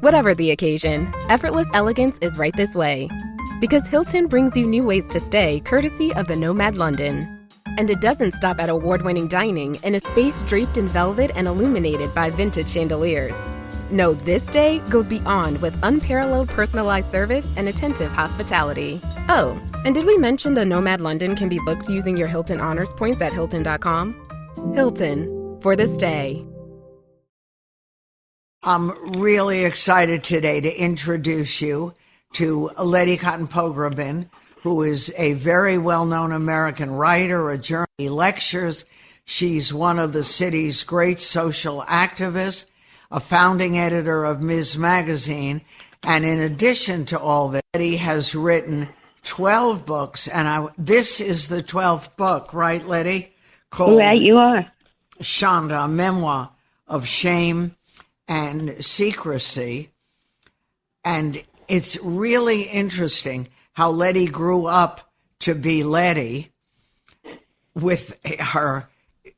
Whatever the occasion, effortless elegance is right this way. Because Hilton brings you new ways to stay courtesy of the Nomad London. And it doesn't stop at award-winning dining in a space draped in velvet and illuminated by vintage chandeliers. No, this day goes beyond with unparalleled personalized service and attentive hospitality. Oh, and did we mention the Nomad London can be booked using your Hilton Honors points at Hilton.com? Hilton, for the stay. I'm really excited today to introduce you to Letty Cottin Pogrebin, who is a very well-known American writer, a journalist. She lectures. She's one of the city's great social activists, a founding editor of Ms. Magazine. And in addition to all that, Letty has written 12 books, and this is the 12th book, right, Letty? Called Right, you are. Shanda, a memoir of shame and secrecy. And it's really interesting how Letty grew up to be Letty with her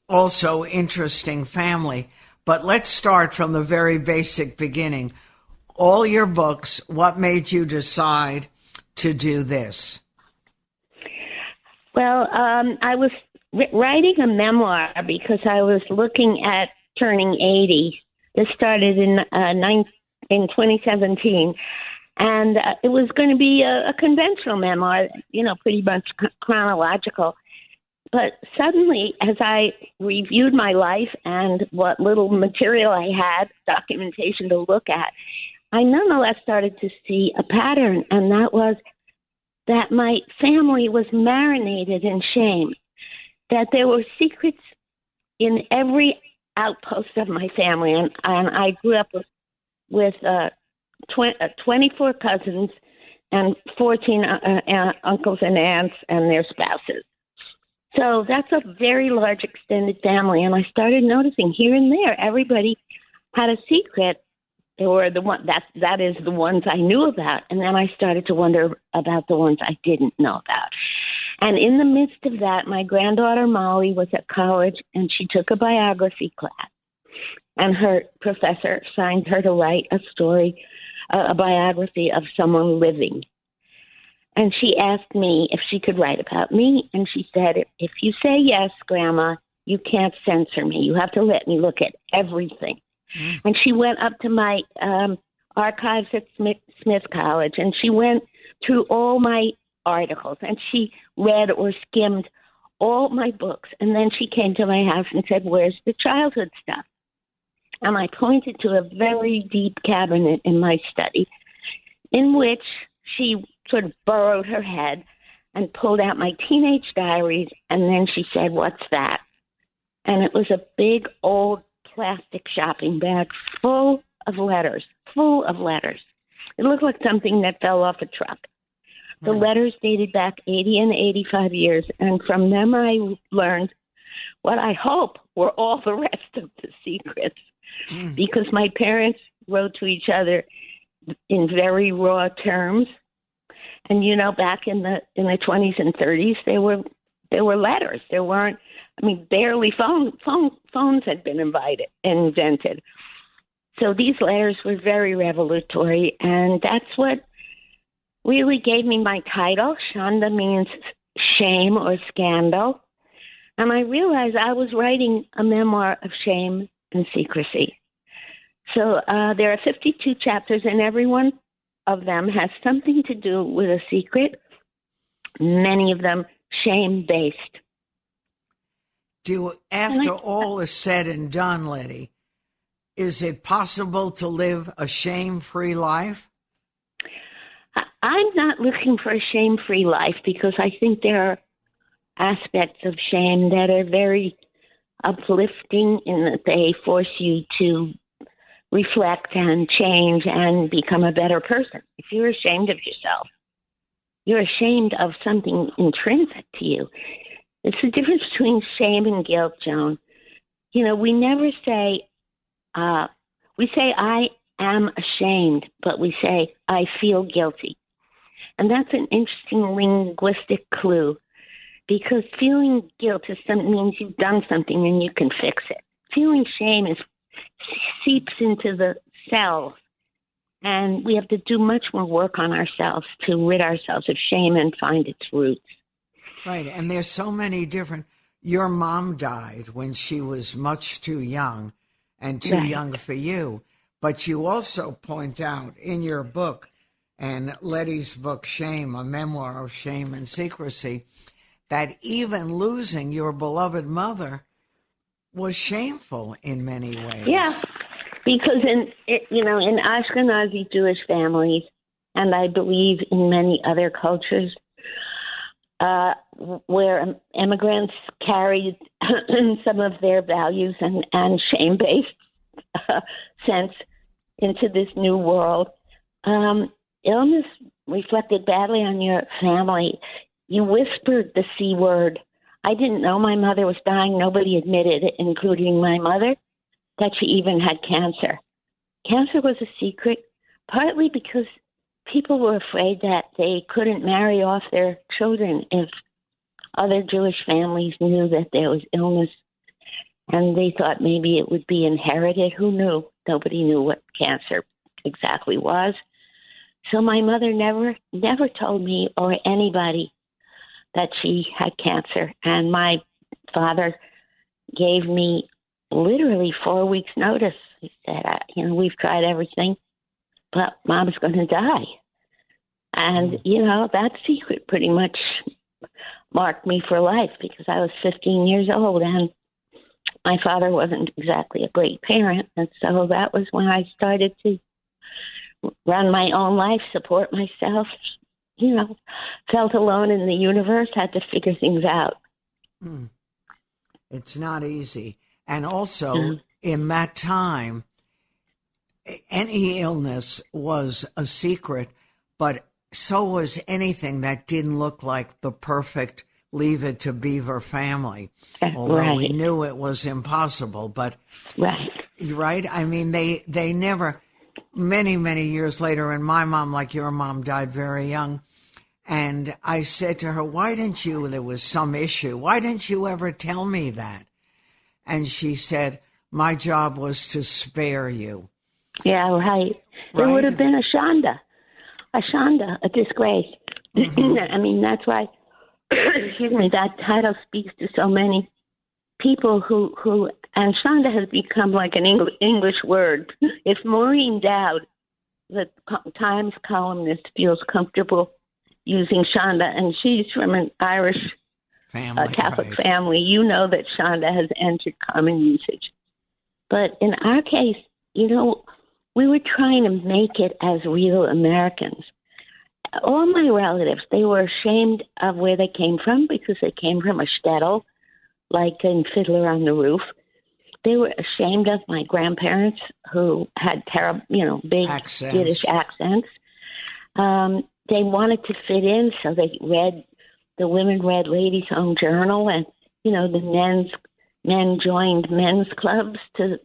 also interesting family. But let's start from the very basic beginning. All your books, what made you decide to do this? Well, I was writing a memoir because I was looking at turning 80. This started in 2017. And it was going to be a conventional memoir, pretty much chronological. But suddenly, as I reviewed my life and what little material I had, documentation to look at, I nonetheless started to see a pattern, and that was that my family was marinated in shame, that there were secrets in every outpost of my family. And I grew up with 24 cousins and 14 uncles and aunts and their spouses. So that's a very large extended family. And I started noticing here and there, everybody had a secret. They were the one that is the ones I knew about. And then I started to wonder about the ones I didn't know about. And in the midst of that, my granddaughter Molly was at college and she took a biography class. And her professor assigned her to write a story, a biography of someone living. And she asked me if she could write about me. And she said, if you say yes, Grandma, you can't censor me. You have to let me look at everything. Mm. And she went up to my archives at Smith College, and she went through all my articles, and she read or skimmed all my books. And then she came to my house and said, where's the childhood stuff? And I pointed to a very deep cabinet in my study in which she sort of burrowed her head and pulled out my teenage diaries. And then she said, what's that? And it was a big old plastic shopping bag full of letters. It looked like something that fell off a truck. The letters dated back 80 and 85 years. And from them I learned what I hope were all the rest of the secrets. Because my parents wrote to each other in very raw terms. And, back in the 20s and 30s, there were letters. There weren't, barely phones had been invented. So these letters were very revelatory. And that's what really gave me my title. Shanda means shame or scandal. And I realized I was writing a memoir of shame and secrecy. So there are 52 chapters, and every one of them has something to do with a secret, many of them shame-based. After all is said and done, Letty, is it possible to live a shame-free life? I'm not looking for a shame-free life because I think there are aspects of shame that are very uplifting in that they force you to reflect and change and become a better person. If you're ashamed of yourself, you're ashamed of something intrinsic to you. It's the difference between shame and guilt, Joan. We never say, we say I am ashamed, but we say I feel guilty. And that's an interesting linguistic clue. Because feeling guilt means you've done something and you can fix it. Feeling shame seeps into the cells And we have to do much more work on ourselves to rid ourselves of shame and find its roots. Right. And there's so many different. Your mom died when she was much too young and too young for you. But you also point out in your book, and Letty's book, Shame, a memoir of shame and secrecy, that even losing your beloved mother was shameful in many ways. Yeah, because in Ashkenazi Jewish families, and I believe in many other cultures, where immigrants carried some of their values and shame-based sense into this new world, illness reflected badly on your family. You whispered the C word. I didn't know my mother was dying. Nobody admitted it, including my mother, that she even had cancer. Cancer was a secret, partly because people were afraid that they couldn't marry off their children if other Jewish families knew that there was illness, and they thought maybe it would be inherited. Who knew? Nobody knew what cancer exactly was. So my mother never told me or anybody that she had cancer. And my father gave me literally 4 weeks' notice. He said, we've tried everything, but Mom's going to die. And, that secret pretty much marked me for life because I was 15 years old and my father wasn't exactly a great parent. And so that was when I started to run my own life, support myself, felt alone in the universe, had to figure things out. It's not easy. And also, in that time, any illness was a secret, but so was anything that didn't look like the perfect Leave It to Beaver family. Although we knew it was impossible, but right? I mean, they never. Many, many years later, and my mom, like your mom, died very young. And I said to her, there was some issue. Why didn't you ever tell me that? And she said, my job was to spare you. Yeah, right. There would have been a Shanda, a disgrace. I mean, that's why, that title speaks to so many people who and Shanda has become like an English word. If Maureen Dowd, the Times columnist, feels comfortable using Shanda, and she's from an Irish Catholic family, that Shanda has entered common usage. But in our case, we were trying to make it as real Americans. All my relatives, they were ashamed of where they came from because they came from a shtetl, like in Fiddler on the Roof. They were ashamed of my grandparents who had terrible, big Yiddish accents. They wanted to fit in, so the women read Ladies' Home Journal, and, the men joined men's clubs to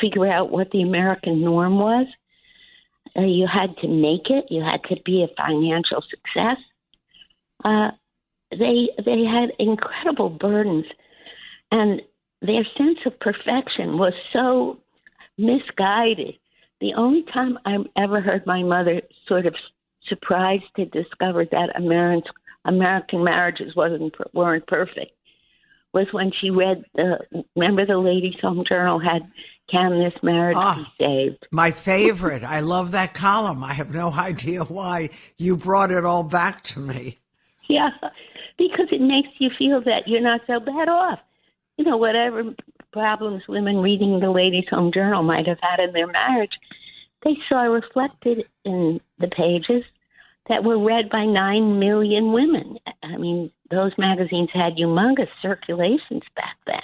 figure out what the American norm was. You had to make it. You had to be a financial success. They had incredible burdens, and their sense of perfection was so misguided. The only time I ever heard my mother sort of surprised to discover that American marriages weren't perfect was when she read remember the Ladies' Home Journal had Can This Marriage Be Saved? My favorite. I love that column. I have no idea why you brought it all back to me. Yeah, because it makes you feel that you're not so bad off. Whatever problems women reading the Ladies' Home Journal might have had in their marriage, they saw reflected in the pages that were read by 9 million women. I mean, those magazines had humongous circulations back then.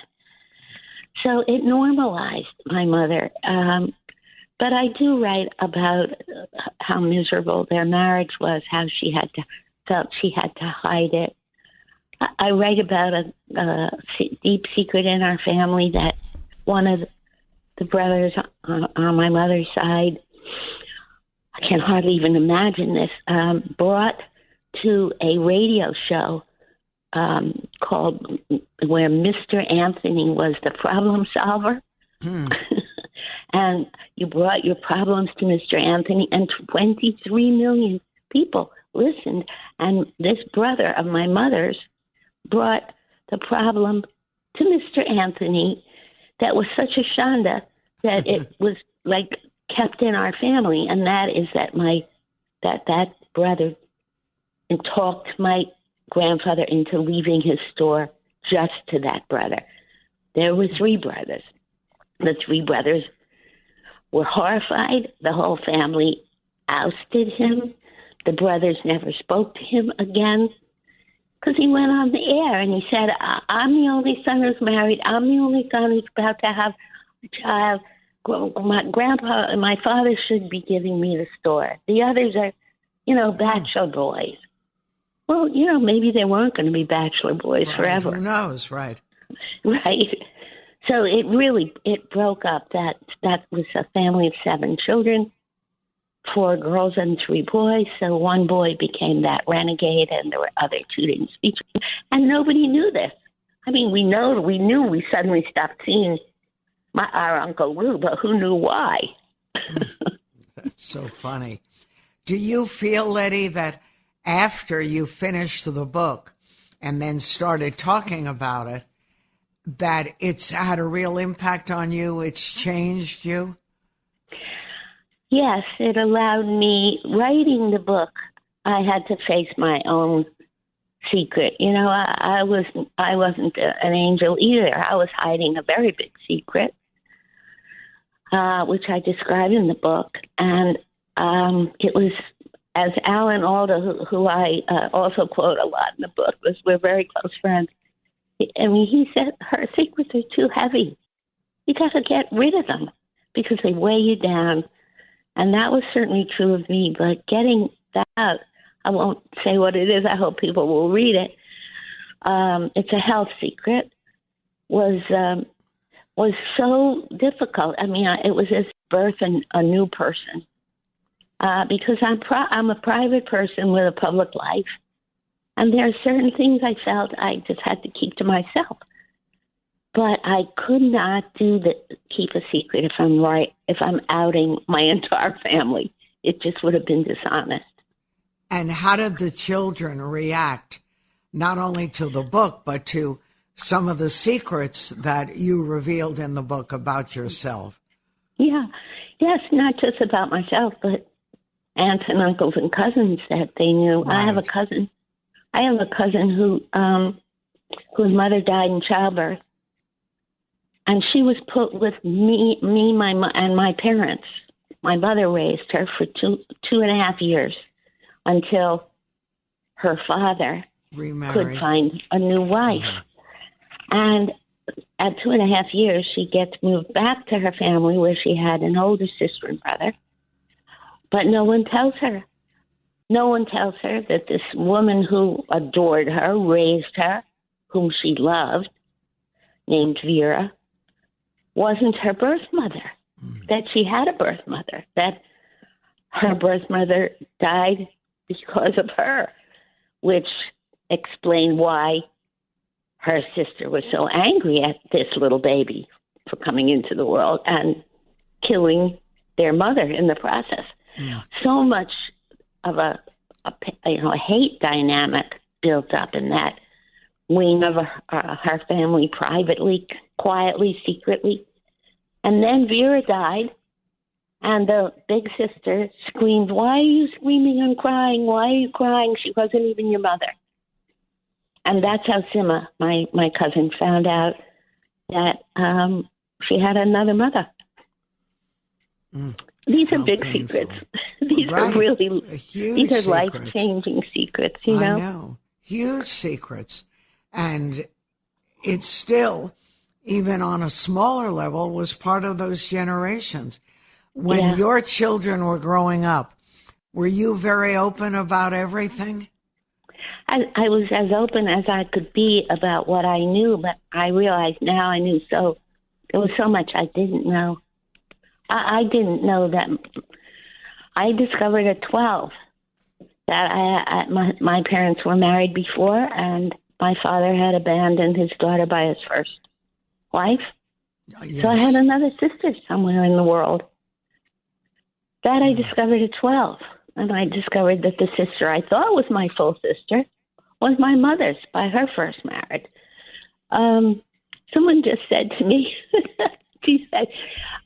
So it normalized my mother. But I do write about how miserable their marriage was, how she felt she had to hide it. I write about a deep secret in our family that one of the brothers on my mother's side, I can hardly even imagine this, brought to a radio show called where Mr. Anthony was the problem solver. And you brought your problems to Mr. Anthony, and 23 million people listened. And this brother of my mother's brought the problem to Mr. Anthony that was such a Shanda that it was like kept in our family. And that is that that brother talked my grandfather into leaving his store just to that brother. There were 3 brothers. The 3 brothers were horrified. The whole family ousted him. The brothers never spoke to him again because he went on the air and he said, I'm the only son who's married. I'm the only son who's about to have a child. My grandpa and my father should be giving me the store. The others are, bachelor boys. Well, maybe they weren't going to be bachelor boys forever. Who knows, right? Right. So it broke up. That was a family of 7 children, 4 girls and 3 boys. So one boy became that renegade, and there were other 2 didn't speak. And nobody knew this. I mean, we knew we suddenly stopped seeing our Uncle Lou, but who knew why? That's so funny. Do you feel, Letty, that after you finished the book and then started talking about it, that it's had a real impact on you? It's changed you? Yes, it allowed me, writing the book, I had to face my own secret. I wasn't an angel either. I was hiding a very big secret, which I describe in the book. And it was, as Alan Alda, who I also quote a lot in the book, we're very close friends. I mean, he said, her secrets are too heavy. You got to get rid of them because they weigh you down. And that was certainly true of me. But getting that out, I won't say what it is. I hope people will read it. It's a health secret. Was so difficult. I mean, it was as birthing a new person. Because I'm a private person with a public life. And there are certain things I felt I just had to keep to myself. But I could not keep a secret if I'm outing my entire family. It just would have been dishonest. And how did the children react, not only to the book, but to some of the secrets that you revealed in the book about yourself? Yeah. Yes, not just about myself, but aunts and uncles and cousins that they knew. Right. I have a cousin whose mother died in childbirth, and she was put with me, and my parents. My mother raised her for 2.5 years until her father could find a new wife. Mm-hmm. And at 2.5 years, she gets moved back to her family where she had an older sister and brother, but no one tells her. No one tells her that this woman who adored her, raised her, whom she loved, named Vera, wasn't her birth mother, that she had a birth mother, that her birth mother died because of her, which explained why her sister was so angry at this little baby for coming into the world and killing their mother in the process. Yeah. So much of a hate dynamic built up in that wing of her family, privately, quietly, secretly. And then Vera died, and the big sister screamed, "Why are you screaming and crying? Why are you crying? She wasn't even your mother." And that's how Sima, my cousin, found out that she had another mother. These are big painful. Secrets. These are really, these are life-changing secrets, you know? I know. Huge secrets. And it's still, even on a smaller level, was part of those generations. When your children were growing up, were you very open about everything? I was as open as I could be about what I knew, but I realize now I knew there was so much I didn't know. I didn't know that. I discovered at 12 that my parents were married before, and my father had abandoned his daughter by his first wife. Yes. So I had another sister somewhere in the world. That I discovered at 12. And I discovered that the sister I thought was my full sister was my mother's by her first marriage. Someone just said to me, she said,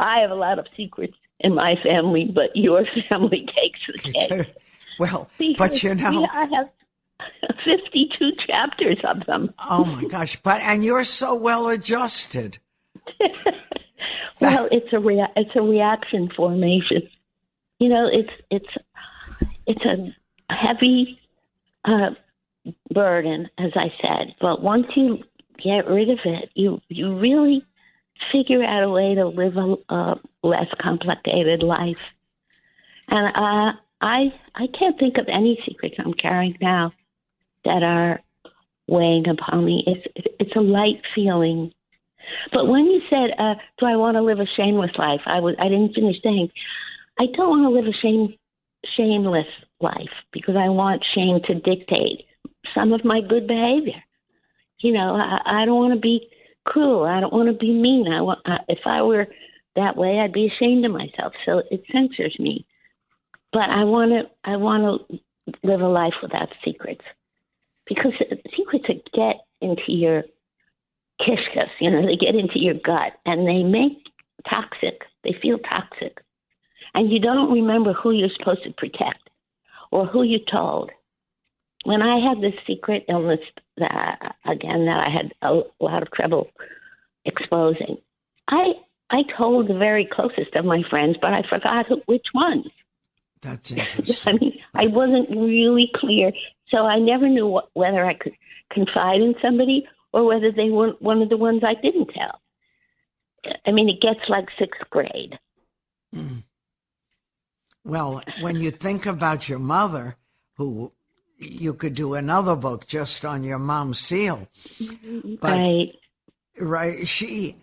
I have a lot of secrets in my family, but your family takes the cake. Well, Because, but you know. I have 52 chapters of them. Oh, my gosh. And you're so well adjusted. Well, it's a reaction formation. You know, it's a heavy burden, as I said. But once you get rid of it, you really figure out a way to live a less complicated life. And I can't think of any secrets I'm carrying now that are weighing upon me. It's a light feeling. But when you said, do I want to live a shameless life, I didn't finish saying, I don't want to live a shameless life because I want shame to dictate some of my good behavior. You know, I don't want to be cruel. I don't want to be mean. If I were that way, I'd be ashamed of myself. So it censors me. But I want to live a life without secrets, because secrets get into your kishkas. You know, they get into your gut and they make toxic. They feel toxic. And you don't remember who you're supposed to protect or who you told. When I had this secret illness that I had a lot of trouble exposing, I told the very closest of my friends, but I forgot which ones. That's interesting. I mean, I wasn't really clear, so I never knew whether I could confide in somebody or whether they were one of the ones I didn't tell. I mean, it gets like sixth grade. Mm. Well, when you think about your mother, who you could do another book just on your mom's seal. But, right. She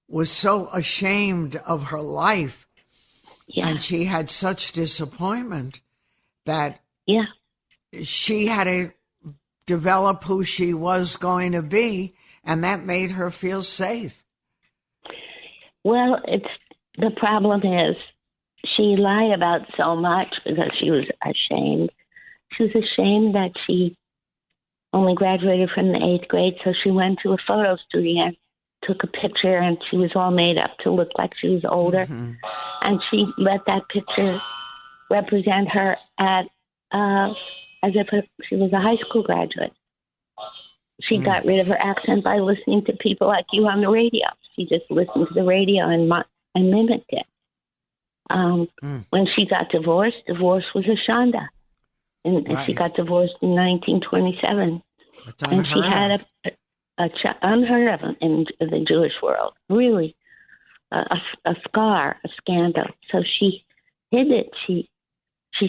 was so ashamed of her life, and she had such disappointment that she had to develop who she was going to be, and that made her feel safe. Well, the problem is she lied about so much because she was ashamed. She was ashamed that she only graduated from the 8th grade, so she went to a photo studio and took a picture, and she was all made up to look like she was older. Mm-hmm. And she let that picture represent her as if she was a high school graduate. She got rid of her accent by listening to people like you on the radio. She just listened to the radio and mimicked it. When she got divorced, divorce was a Shanda. And she got divorced in 1927. And she had unheard of in the Jewish world, really, a scar, a scandal. So she hid it. She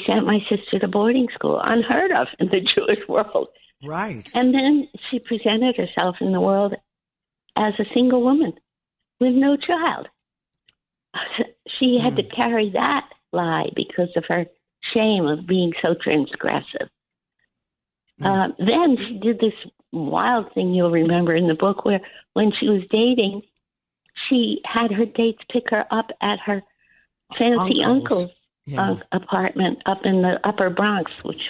sent my sister to boarding school, unheard of in the Jewish world. Right. And then she presented herself in the world as a single woman with no child. She had to carry that lie because of her shame of being so transgressive. Then she did this wild thing you'll remember in the book where when she was dating, she had her dates pick her up at her fancy uncle's apartment up in the Upper Bronx, which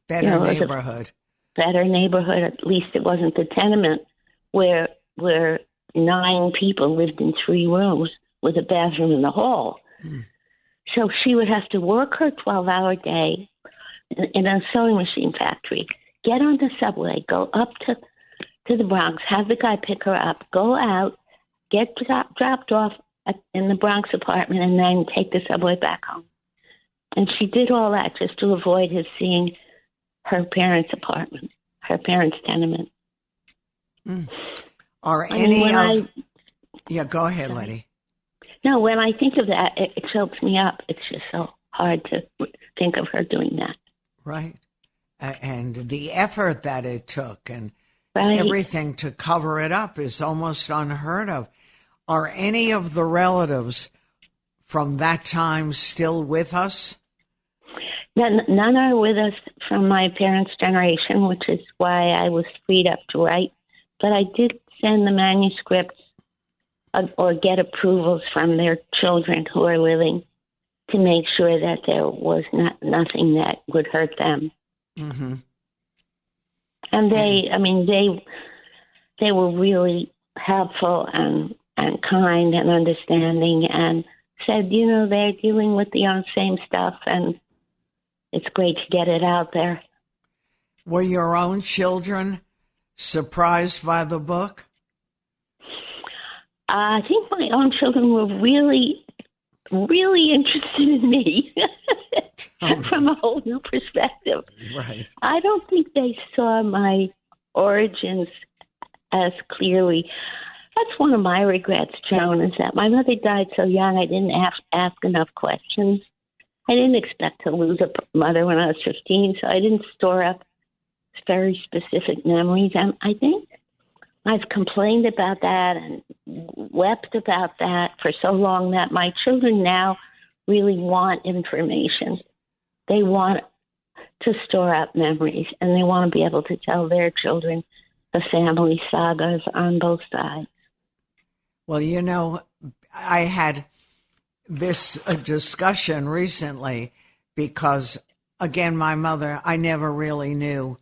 better neighborhood. Better neighborhood. At least it wasn't the tenement where 9 people lived in 3 rooms with a bathroom in the hall. So she would have to work her 12-hour day in a sewing machine factory, get on the subway, go up to the Bronx, have the guy pick her up, go out, get dropped off in the Bronx apartment, and then take the subway back home. And she did all that just to avoid his seeing her parents' apartment, her parents' tenement. Are go ahead, Letty. No, when I think of that, it chokes me up. It's just so hard to think of her doing that. Right. And the effort that it took and everything to cover it up is almost unheard of. Are any of the relatives from that time still with us? None are with us from my parents' generation, which is why I was freed up to write. But I did send the manuscripts or get approvals from their children who are living to make sure that there was nothing that would hurt them. Mm-hmm. And they were really helpful and kind and understanding, and said, they're dealing with the same stuff, and it's great to get it out there. Were your own children surprised by the book? I think my own children were really, really interested in me from a whole new perspective. Right. I don't think they saw my origins as clearly. That's one of my regrets, Joan, is that my mother died so young. I didn't ask enough questions. I didn't expect to lose a mother when I was 15, so I didn't store up very specific memories. And I think I've complained about that and wept about that for so long that my children now really want information. They want to store up memories, and they want to be able to tell their children the family sagas on both sides. Well, I had this discussion recently because, again, my mother, I never really knew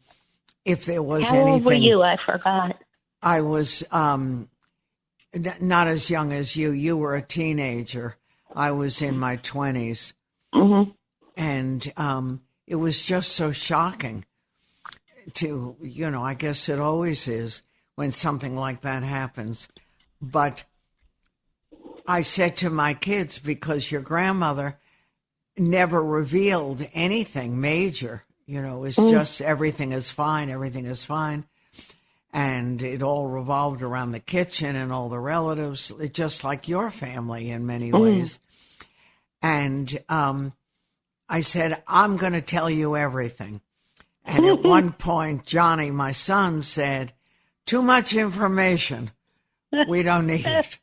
if there was anything. How old were you? I forgot. I was not as young as you. You were a teenager. I was in my 20s. Mm-hmm. And it was just so shocking to, I guess it always is when something like that happens. But I said to my kids, because your grandmother never revealed anything major, it was just everything is fine, everything is fine. And it all revolved around the kitchen and all the relatives, just like your family in many ways. And I said, I'm going to tell you everything. And at one point, Johnny, my son, said, too much information. We don't need it.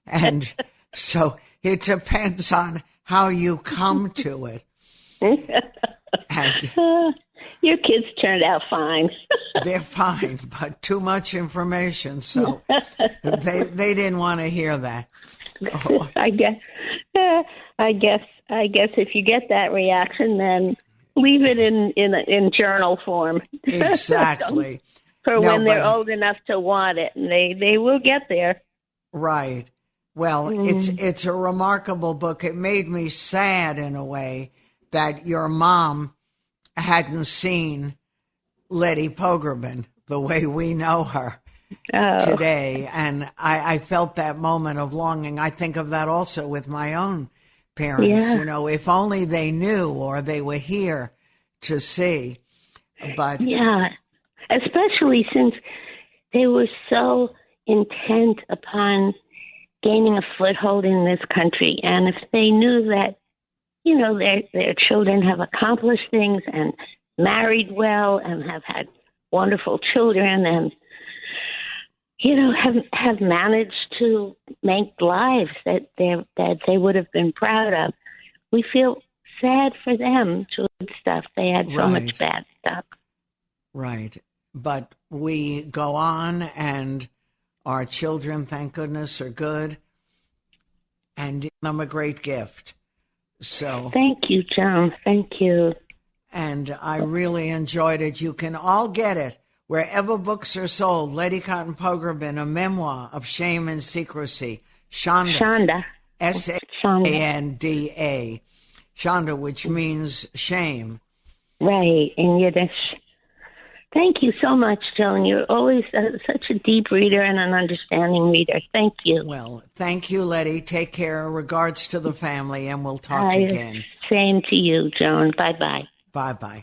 And so it depends on how you come to it. And your kids turned out fine. They're fine, but too much information. So they didn't want to hear that. Oh. I guess if you get that reaction, then leave it in journal form. Exactly. When they're old enough to want it, and they will get there. Right. Well, it's a remarkable book. It made me sad in a way that your mom hadn't seen Letty Pogrebin the way we know her today. And I felt that moment of longing. I think of that also with my own parents. Yeah. If only they knew or they were here to see. But yeah, especially since they were so intent upon gaining a foothold in this country. And if they knew that, their children have accomplished things and married well and have had wonderful children and, have managed to make lives that they would have been proud of. We feel sad for them to good stuff. They had so much bad stuff. Right. But we go on, and our children, thank goodness, are good, and give them a great gift. So thank you, John. Thank you. And I really enjoyed it. You can all get it wherever books are sold. Letty Cottin Pogrebin, a memoir of shame and secrecy. Shanda. Shanda. Shanda, which means shame. Right, in Yiddish. Thank you so much, Joan. You're always such a deep reader and an understanding reader. Thank you. Well, thank you, Letty. Take care. Regards to the family, and we'll talk again. Same to you, Joan. Bye-bye. Bye-bye.